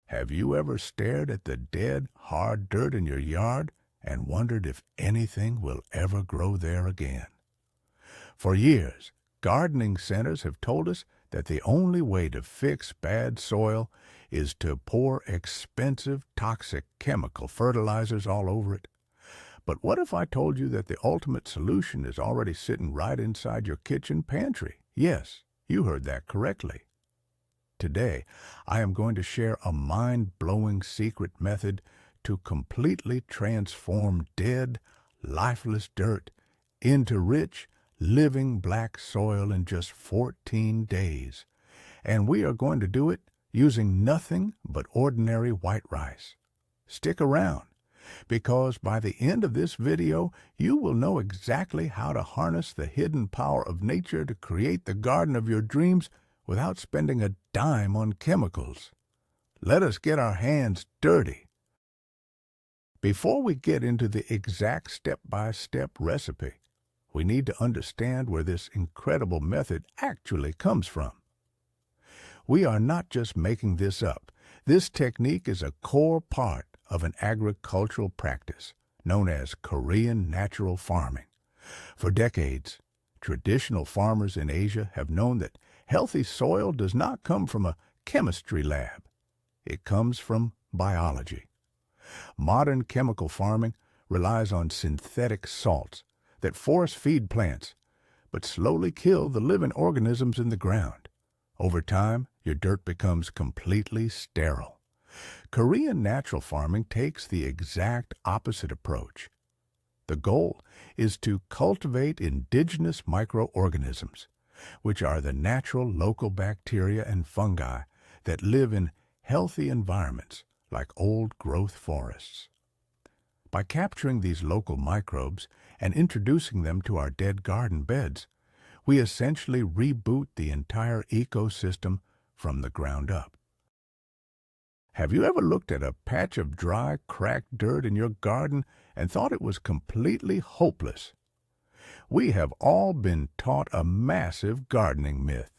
Have you ever stared at the dead, hard dirt in your yard and wondered if anything will ever grow there again? For years, gardening centers have told us that the only way to fix bad soil is to pour expensive, toxic chemical fertilizers all over it. But what if I told you that the ultimate solution is already sitting right inside your kitchen pantry? Yes, you heard that correctly. Today, I am going to share a mind-blowing secret method to completely transform dead, lifeless dirt into rich, living black soil in just 14 days. And we are going to do it using nothing but ordinary white rice. Stick around, because by the end of this video, you will know exactly how to harness the hidden power of nature to create the garden of your dreams without spending a dime on chemicals. Let us get our hands dirty. Before we get into the exact step-by-step recipe, we need to understand where this incredible method actually comes from. We are not just making this up. This technique is a core part of an agricultural practice known as Korean natural farming. For decades, traditional farmers in Asia have known that healthy soil does not come from a chemistry lab. It comes from biology. Modern chemical farming relies on synthetic salts that force-feed plants, but slowly kill the living organisms in the ground. Over time, your dirt becomes completely sterile. Korean natural farming takes the exact opposite approach. The goal is to cultivate indigenous microorganisms, which are the natural local bacteria and fungi that live in healthy environments like old-growth forests. By capturing these local microbes and introducing them to our dead garden beds, we essentially reboot the entire ecosystem from the ground up. Have you ever looked at a patch of dry, cracked dirt in your garden and thought it was completely hopeless? We have all been taught a massive gardening myth.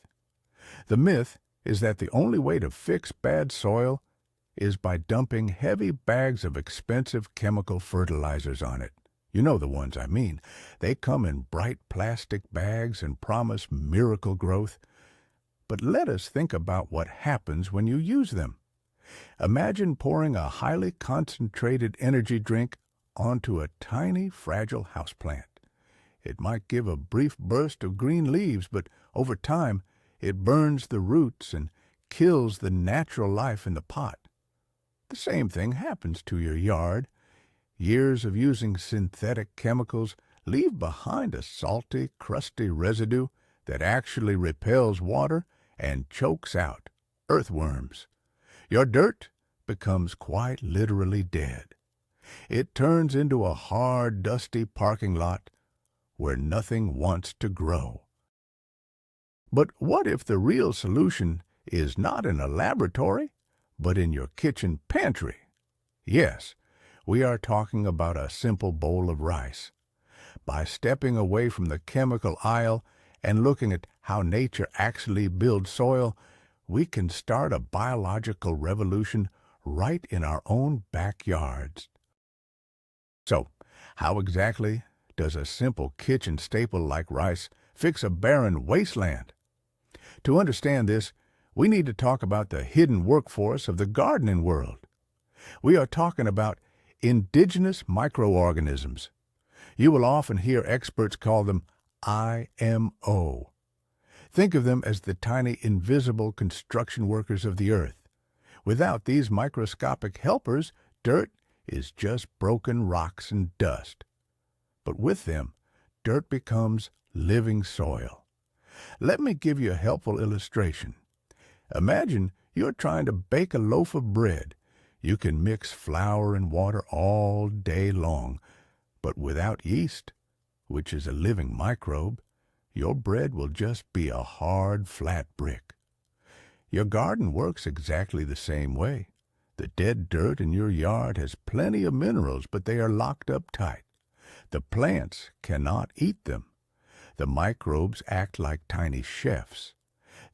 The myth is that the only way to fix bad soil is by dumping heavy bags of expensive chemical fertilizers on it. You know the ones I mean. They come in bright plastic bags and promise miracle growth. But let us think about what happens when you use them. Imagine pouring a highly concentrated energy drink onto a tiny, fragile houseplant. It might give a brief burst of green leaves, but over time, it burns the roots and kills the natural life in the pot. The same thing happens to your yard. Years of using synthetic chemicals leave behind a salty, crusty residue that actually repels water and chokes out earthworms. Your dirt becomes quite literally dead. It turns into a hard, dusty parking lot where nothing wants to grow. But what if the real solution is not in a laboratory, but in your kitchen pantry? Yes, we are talking about a simple bowl of rice. By stepping away from the chemical aisle and looking at how nature actually builds soil, we can start a biological revolution right in our own backyards. So, how exactly does a simple kitchen staple like rice fix a barren wasteland? To understand this, we need to talk about the hidden workforce of the gardening world. We are talking about indigenous microorganisms. You will often hear experts call them IMO. Think of them as the tiny invisible construction workers of the earth. Without these microscopic helpers, dirt is just broken rocks and dust. But with them, dirt becomes living soil. Let me give you a helpful illustration. Imagine you're trying to bake a loaf of bread. You can mix flour and water all day long, but without yeast, which is a living microbe, your bread will just be a hard, flat brick. Your garden works exactly the same way. The dead dirt in your yard has plenty of minerals, but they are locked up tight. The plants cannot eat them. The microbes act like tiny chefs.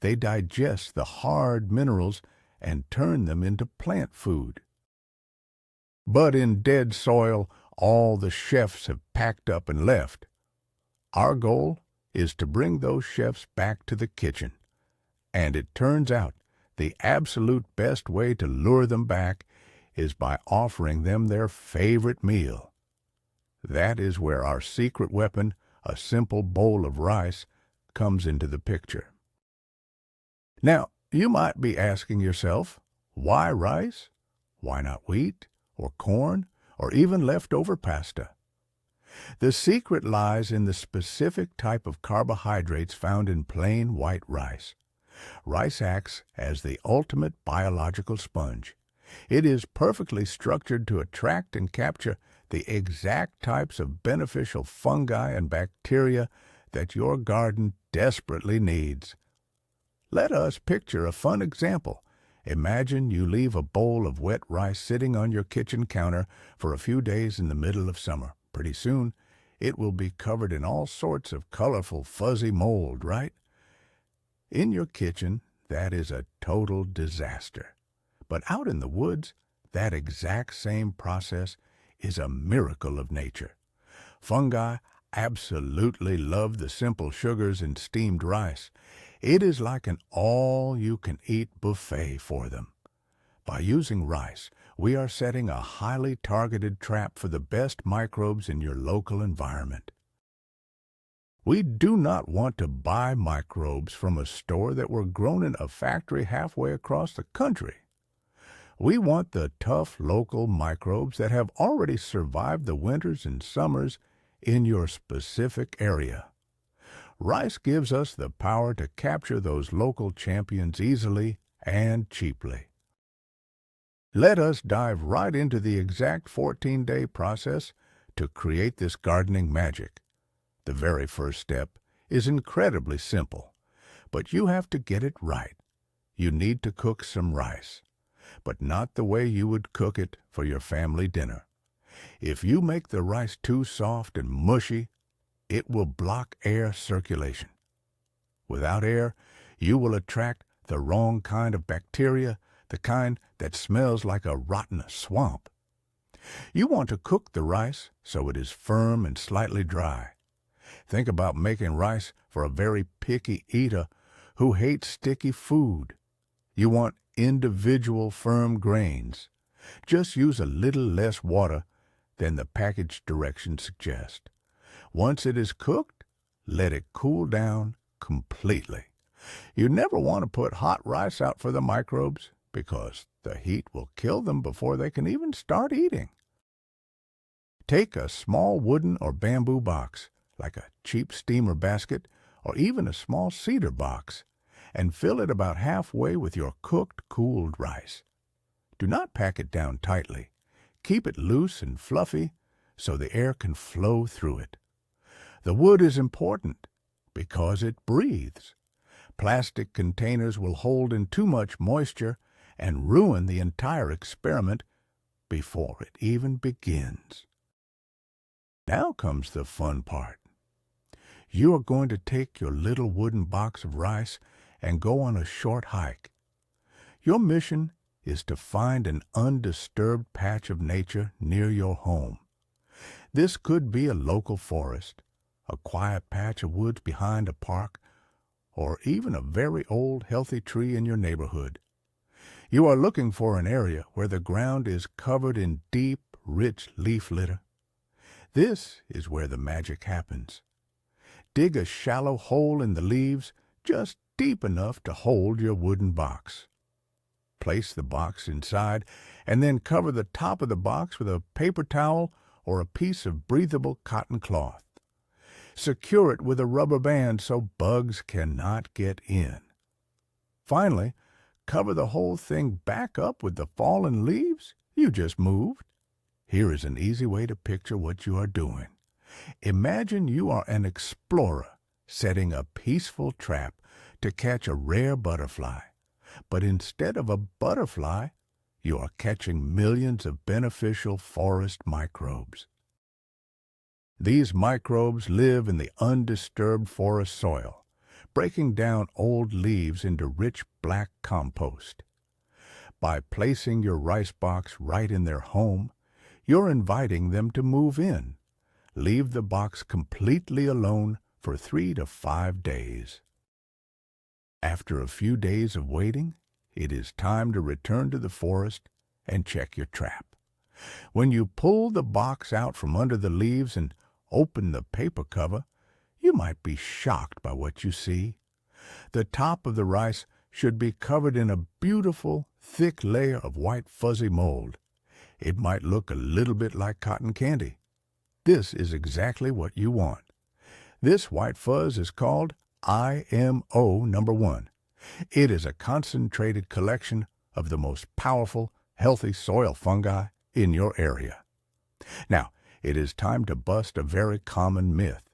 They digest the hard minerals and turn them into plant food. But in dead soil, all the chefs have packed up and left. Our goal is to bring those chefs back to the kitchen. And it turns out the absolute best way to lure them back is by offering them their favorite meal. That is where our secret weapon, a simple bowl of rice, comes into the picture. Now, you might be asking yourself, why rice? Why not wheat, or corn, or even leftover pasta? The secret lies in the specific type of carbohydrates found in plain white rice. Rice acts as the ultimate biological sponge. It is perfectly structured to attract and capture the exact types of beneficial fungi and bacteria that your garden desperately needs. Let us picture a fun example. Imagine you leave a bowl of wet rice sitting on your kitchen counter for a few days in the middle of summer. Pretty soon, it will be covered in all sorts of colorful, fuzzy mold, right? In your kitchen, that is a total disaster. But out in the woods, that exact same process is a miracle of nature. Fungi absolutely love the simple sugars in steamed rice. It is like an all-you-can-eat buffet for them. By using rice, we are setting a highly targeted trap for the best microbes in your local environment. We do not want to buy microbes from a store that were grown in a factory halfway across the country. We want the tough local microbes that have already survived the winters and summers in your specific area. Rice gives us the power to capture those local champions easily and cheaply. Let us dive right into the exact 14-day process to create this gardening magic. The very first step is incredibly simple, but you have to get it right. You need to cook some rice, but not the way you would cook it for your family dinner. If you make the rice too soft and mushy, it will block air circulation. Without air, you will attract the wrong kind of bacteria, the kind that smells like a rotten swamp. You want to cook the rice so it is firm and slightly dry. Think about making rice for a very picky eater who hates sticky food. You want individual firm grains. Just use a little less water than the package directions suggest. Once it is cooked, let it cool down completely. You never want to put hot rice out for the microbes because the heat will kill them before they can even start eating. Take a small wooden or bamboo box, like a cheap steamer basket or even a small cedar box, and fill it about halfway with your cooked, cooled rice. Do not pack it down tightly. Keep it loose and fluffy so the air can flow through it. The wood is important because it breathes. Plastic containers will hold in too much moisture and ruin the entire experiment before it even begins. Now comes the fun part. You are going to take your little wooden box of rice and go on a short hike. Your mission is to find an undisturbed patch of nature near your home. This could be a local forest, a quiet patch of woods behind a park, or even a very old, healthy tree in your neighborhood. You are looking for an area where the ground is covered in deep, rich leaf litter. This is where the magic happens. Dig a shallow hole in the leaves, just deep enough to hold your wooden box. Place the box inside, and then cover the top of the box with a paper towel or a piece of breathable cotton cloth. Secure it with a rubber band so bugs cannot get in. Finally, cover the whole thing back up with the fallen leaves you just moved. Here is an easy way to picture what you are doing. Imagine you are an explorer setting a peaceful trap to catch a rare butterfly. But instead of a butterfly, you are catching millions of beneficial forest microbes. These microbes live in the undisturbed forest soil, breaking down old leaves into rich black compost. By placing your rice box right in their home, you're inviting them to move in. Leave the box completely alone for 3 to 5 days. After a few days of waiting, it is time to return to the forest and check your trap. When you pull the box out from under the leaves and open the paper cover, you might be shocked by what you see. The top of the rice should be covered in a beautiful, thick layer of white fuzzy mold. It might look a little bit like cotton candy. This is exactly what you want. This white fuzz is called IMO number 1. It is a concentrated collection of the most powerful, healthy soil fungi in your area. Now, it is time to bust a very common myth.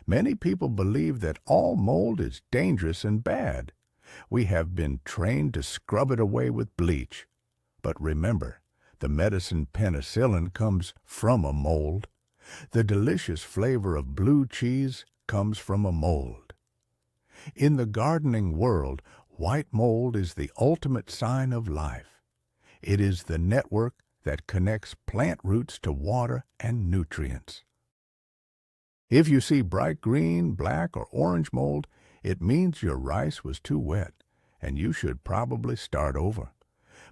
Many people believe that all mold is dangerous and bad. We have been trained to scrub it away with bleach. But remember, the medicine penicillin comes from a mold. The delicious flavor of blue cheese comes from a mold. In the gardening world, white mold is the ultimate sign of life. It is the network that connects plant roots to water and nutrients. If you see bright green, black, or orange mold, it means your rice was too wet, and you should probably start over.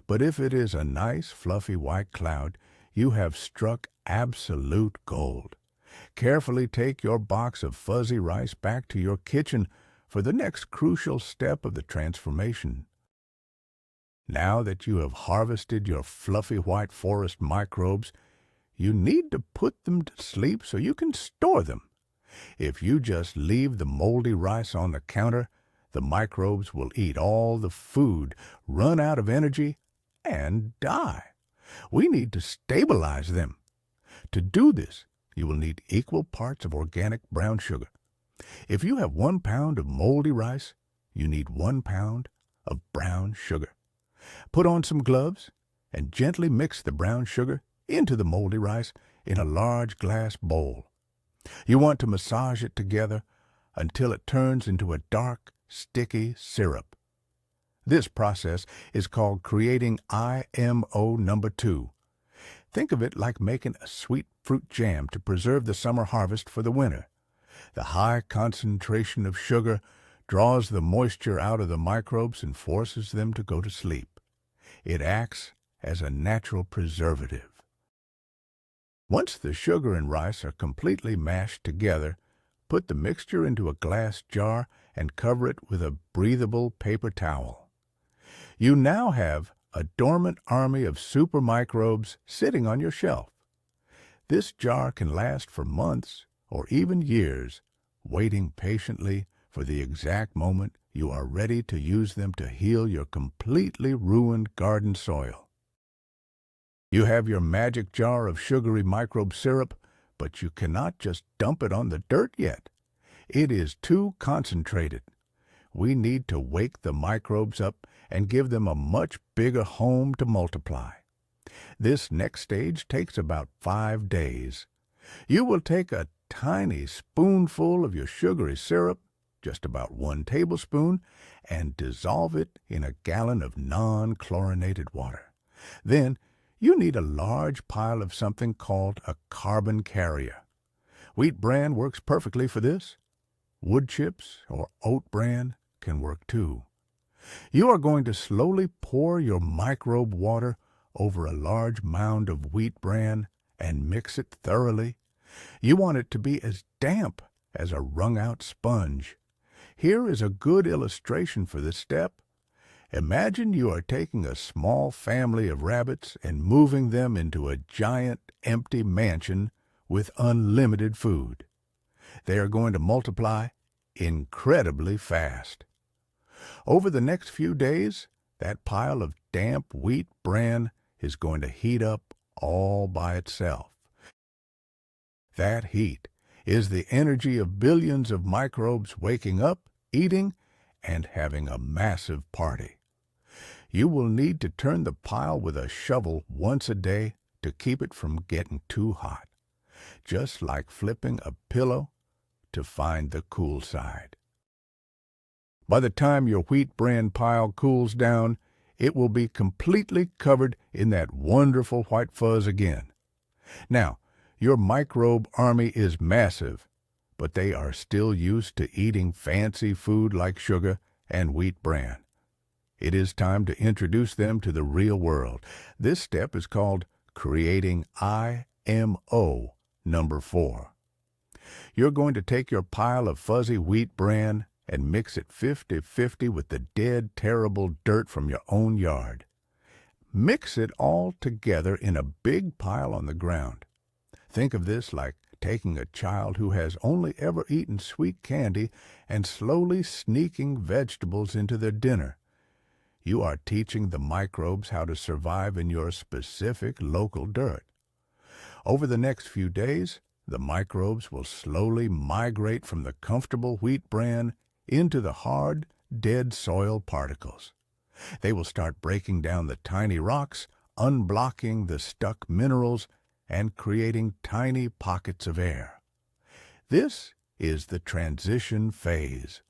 But if it is a nice, fluffy white cloud, you have struck absolute gold. Carefully take your box of fuzzy rice back to your kitchen for the next crucial step of the transformation. Now that you have harvested your fluffy white forest microbes, you need to put them to sleep so you can store them. If you just leave the moldy rice on the counter, the microbes will eat all the food, run out of energy, and die. We need to stabilize them. To do this, you will need equal parts of organic brown sugar. If you have 1 pound of moldy rice, you need 1 pound of brown sugar. Put on some gloves and gently mix the brown sugar into the moldy rice in a large glass bowl. You want to massage it together until it turns into a dark, sticky syrup. This process is called creating IMO number 2. Think of it like making a sweet fruit jam to preserve the summer harvest for the winter. The high concentration of sugar draws the moisture out of the microbes and forces them to go to sleep. It acts as a natural preservative. Once the sugar and rice are completely mashed together, put the mixture into a glass jar and cover it with a breathable paper towel. You now have a dormant army of super microbes sitting on your shelf. This jar can last for months or even years, waiting patiently for the exact moment you are ready to use them to heal your completely ruined garden soil. You have your magic jar of sugary microbe syrup, but you cannot just dump it on the dirt yet. It is too concentrated. We need to wake the microbes up and give them a much bigger home to multiply. This next stage takes about 5 days. You will take a tiny spoonful of your sugary syrup, just about 1 tablespoon, and dissolve it in a gallon of non-chlorinated water. Then you need a large pile of something called a carbon carrier. Wheat bran works perfectly for this. Wood chips or oat bran can work too. You are going to slowly pour your microbe water over a large mound of wheat bran and mix it thoroughly. You want it to be as damp as a wrung-out sponge. Here is a good illustration for this step. Imagine you are taking a small family of rabbits and moving them into a giant, empty mansion with unlimited food. They are going to multiply incredibly fast. Over the next few days, that pile of damp wheat bran is going to heat up all by itself. That heat is the energy of billions of microbes waking up, eating, and having a massive party. You will need to turn the pile with a shovel once a day to keep it from getting too hot, just like flipping a pillow to find the cool side. By the time your wheat bran pile cools down, it will be completely covered in that wonderful white fuzz again. Now, your microbe army is massive, but they are still used to eating fancy food like sugar and wheat bran. It is time to introduce them to the real world. This step is called creating IMO number 4. You're going to take your pile of fuzzy wheat bran and mix it 50-50 with the dead, terrible dirt from your own yard. Mix it all together in a big pile on the ground. Think of this like taking a child who has only ever eaten sweet candy and slowly sneaking vegetables into their dinner. You are teaching the microbes how to survive in your specific local dirt. Over the next few days, the microbes will slowly migrate from the comfortable wheat bran into the hard, dead soil particles. They will start breaking down the tiny rocks, unblocking the stuck minerals, and creating tiny pockets of air. This is the transition phase.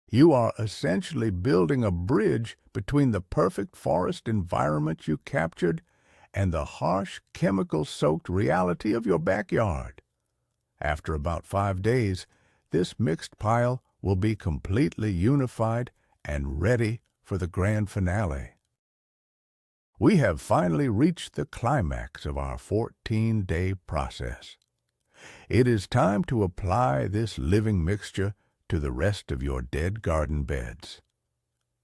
You are essentially building a bridge between the perfect forest environment you captured and the harsh, chemical-soaked reality of your backyard. After about 5 days, this mixed pile will be completely unified and ready for the grand finale. We have finally reached the climax of our 14-day process. It is time to apply this living mixture to the rest of your dead garden beds.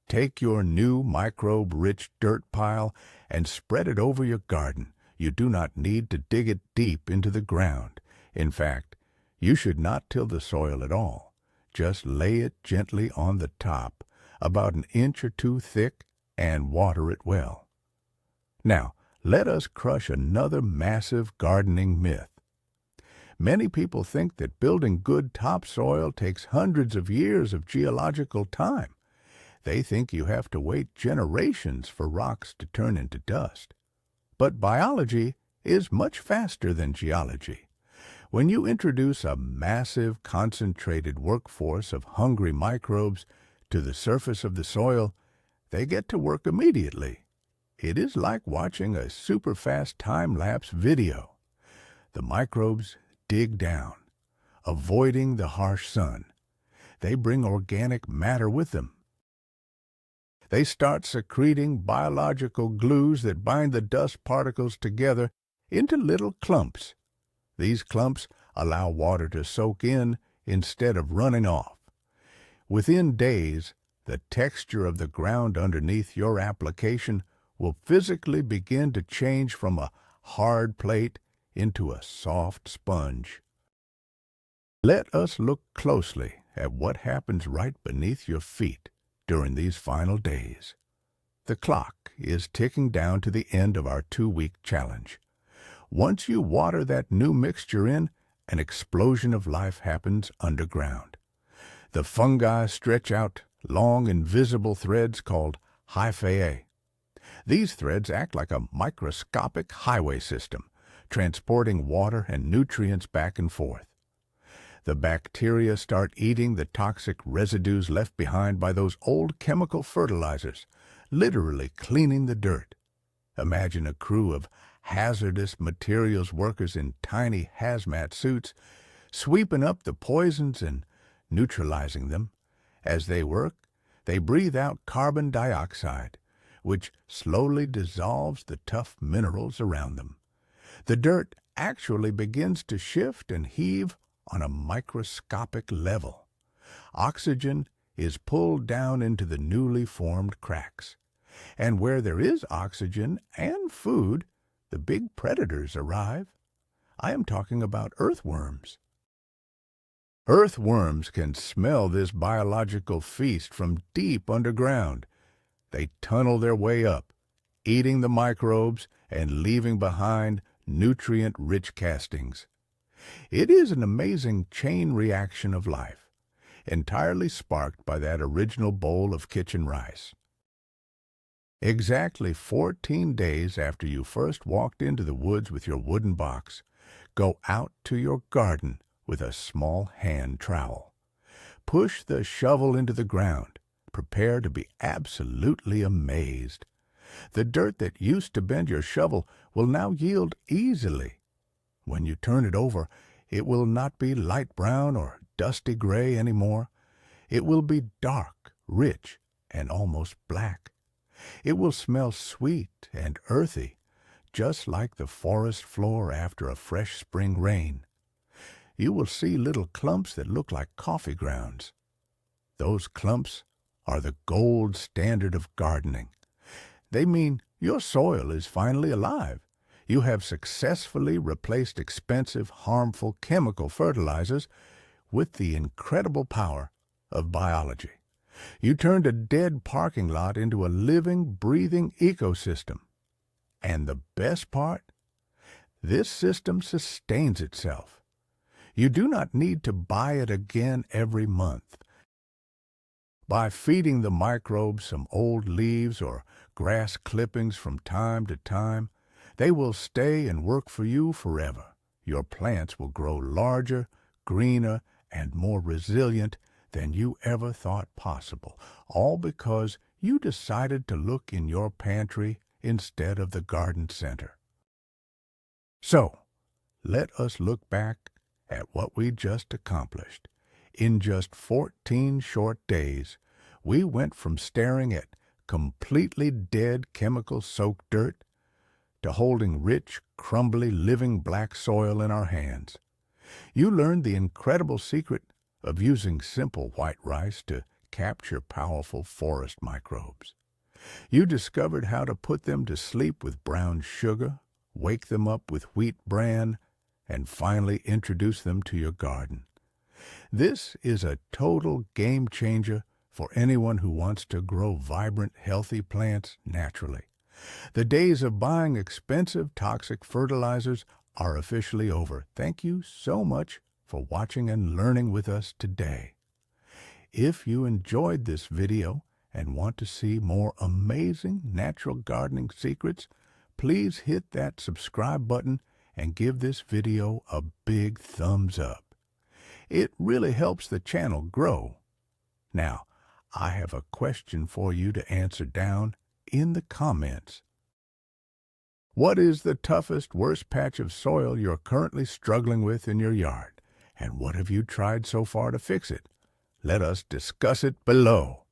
Take your new microbe-rich dirt pile and spread it over your garden. You do not need to dig it deep into the ground. In fact, you should not till the soil at all. Just lay it gently on the top, about 1 inch or 2 thick, and water it well. Now, let us crush another massive gardening myth. Many people think that building good topsoil takes hundreds of years of geological time. They think you have to wait generations for rocks to turn into dust. But biology is much faster than geology. When you introduce a massive, concentrated workforce of hungry microbes to the surface of the soil, they get to work immediately. It is like watching a super-fast time-lapse video. The microbes dig down, avoiding the harsh sun. They bring organic matter with them. They start secreting biological glues that bind the dust particles together into little clumps. These clumps allow water to soak in instead of running off. Within days, the texture of the ground underneath your application will physically begin to change from a hard plate into a soft sponge. Let us look closely at what happens right beneath your feet during these final days. The clock is ticking down to the end of our 2-week challenge. Once you water that new mixture in, an explosion of life happens underground. The fungi stretch out long invisible threads called hyphae. These threads act like a microscopic highway system, transporting water and nutrients back and forth. The bacteria start eating the toxic residues left behind by those old chemical fertilizers, literally cleaning the dirt. Imagine a crew of hazardous materials workers in tiny hazmat suits, sweeping up the poisons and neutralizing them. As they work, they breathe out carbon dioxide, which slowly dissolves the tough minerals around them. The dirt actually begins to shift and heave on a microscopic level. Oxygen is pulled down into the newly formed cracks. And where there is oxygen and food, the big predators arrive. I am talking about earthworms. Earthworms can smell this biological feast from deep underground. They tunnel their way up, eating the microbes and leaving behind nutrient-rich castings. It is an amazing chain reaction of life, entirely sparked by that original bowl of kitchen rice. Exactly 14 days after you first walked into the woods with your wooden box, go out to your garden with a small hand trowel. Push the shovel into the ground, prepare to be absolutely amazed. The dirt that used to bend your shovel will now yield easily. When you turn it over, it will not be light brown or dusty gray anymore. It will be dark, rich, and almost black. It will smell sweet and earthy, just like the forest floor after a fresh spring rain. You will see little clumps that look like coffee grounds. Those clumps are the gold standard of gardening. They mean your soil is finally alive. You have successfully replaced expensive, harmful chemical fertilizers with the incredible power of biology. You turned a dead parking lot into a living, breathing ecosystem. And the best part? This system sustains itself. You do not need to buy it again every month. By feeding the microbes some old leaves or grass clippings from time to time, they will stay and work for you forever. Your plants will grow larger, greener, and more resilient than you ever thought possible, all because you decided to look in your pantry instead of the garden center. So, let us look back at what we just accomplished. In just 14 short days, we went from staring at completely dead chemical-soaked dirt to holding rich, crumbly, living black soil in our hands. You learned the incredible secret of using simple white rice to capture powerful forest microbes. You discovered how to put them to sleep with brown sugar, wake them up with wheat bran, and finally introduce them to your garden. This is a total game changer for anyone who wants to grow vibrant, healthy plants naturally. The days of buying expensive, toxic fertilizers are officially over. Thank you so much for watching and learning with us today. If you enjoyed this video and want to see more amazing natural gardening secrets, please hit that subscribe button and give this video a big thumbs up. It really helps the channel grow. Now, I have a question for you to answer down in the comments. What is the toughest, worst patch of soil you're currently struggling with in your yard? And what have you tried so far to fix it? Let us discuss it below.